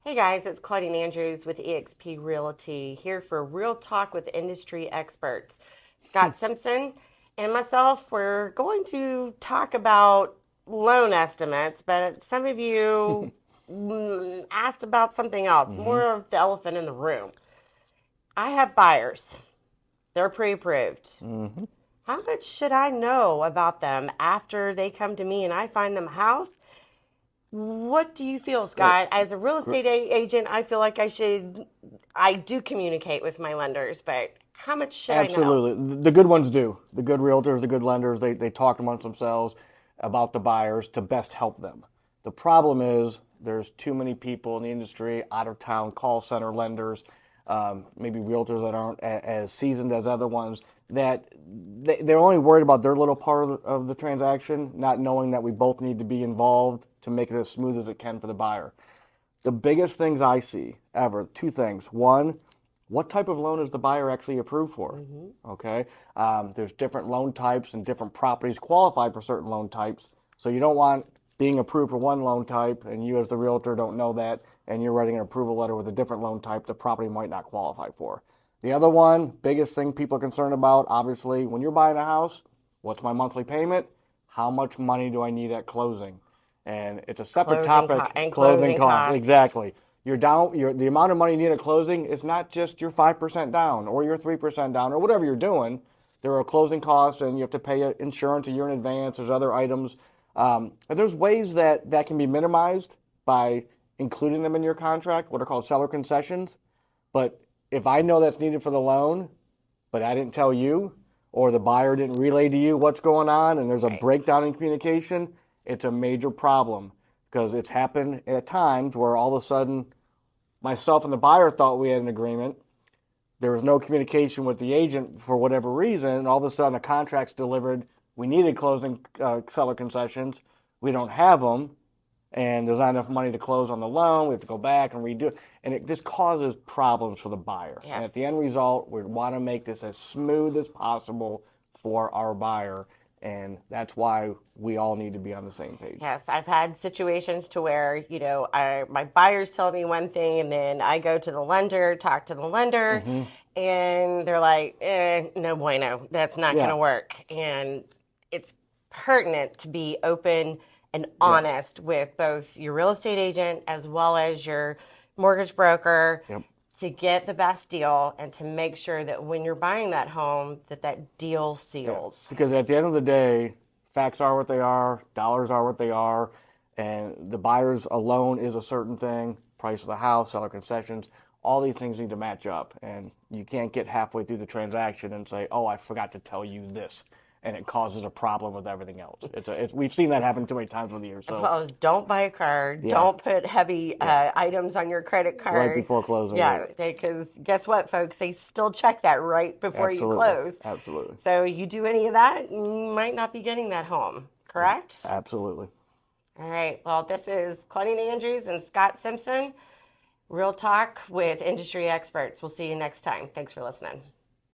Hey guys, it's Claudine Andrews with eXp Realty here for Real Talk with industry experts. Scott Simpson and myself, we're going to talk about loan estimates, but some of you asked about something else, Hmm. more of the elephant in the room. I have buyers, they're pre approved. Hmm. How much should I know about them after they come to me and I find them a house? What do you feel, Great. Scott? As a real Gr- estate agent, I feel like I do communicate with my lenders, but how much should I know? Absolutely. The good ones do. The good realtors, the good lenders, they talk amongst themselves about the buyers to best help them. The problem is there's too many people in the industry, out of town call center lenders, maybe realtors that aren't as seasoned as other ones, that they're only worried about their little part of the transaction, not knowing that we both need to be involved to make it as smooth as it can for the buyer. The biggest things I see ever, two things. One, what type of loan is the buyer actually approved for? Hmm. Okay. There's different loan types and different properties qualify for certain loan types. So you don't want being approved for one loan type and you as the realtor don't know that and you're writing an approval letter with a different loan type the property might not qualify for. The other one, biggest thing people are concerned about, obviously, when you're buying a house, what's my monthly payment? How much money do I need at closing? And it's a separate topic, And closing closing costs. costs. Exactly. The amount of money you need at closing is not just your 5% down or your 3% down or whatever you're doing. There are closing costs and you have to pay insurance a year in advance. There's other items. And there's ways that can be minimized by including them in your contract, what are called seller concessions. But if I know that's needed for the loan, but I didn't tell you, or the buyer didn't relay to you what's going on, and there's a Right. breakdown in communication, it's a major problem because it's happened at times where all of a sudden myself and the buyer thought we had an agreement. There was no communication with the agent for whatever reason, and all of a sudden the contract's delivered. We needed closing seller concessions. We don't have them, and there's not enough money to close on the loan. We have to go back and redo it, and it just causes problems for the buyer. And Yes. at the end result, we want to make this as smooth as possible for our buyer, and that's why we all need to be on the same page. Yes, I've had situations to where, my buyers tell me one thing and then I go to the lender, talk to the lender, Hmm. and they're like, no bueno, that's not going Yeah. to work. And it's pertinent to be open and Yes. honest with both your real estate agent as well as your mortgage broker Yep. to get the best deal and to make sure that when you're buying that home that that deal Yeah. seals. Because at the end of the day, facts are what they are, dollars are what they are, and the buyer's alone is a certain thing, price of the house, seller concessions, all these things need to match up. And you can't get halfway through the transaction and say, oh, I forgot to tell you this. And it causes a problem with everything else. We've seen that happen too many times over the years. As So, well as don't buy a card, yeah, don't put heavy yeah, items on your credit right card. before closing, right? Yeah, because guess what, folks? They still check that right before you Absolutely, close. absolutely, So you do any of that, you might not be getting that home, correct? absolutely. All right. Well, this is Claudine Andrews and Scott Simpson. Real talk with industry experts. We'll see you next time. Thanks for listening.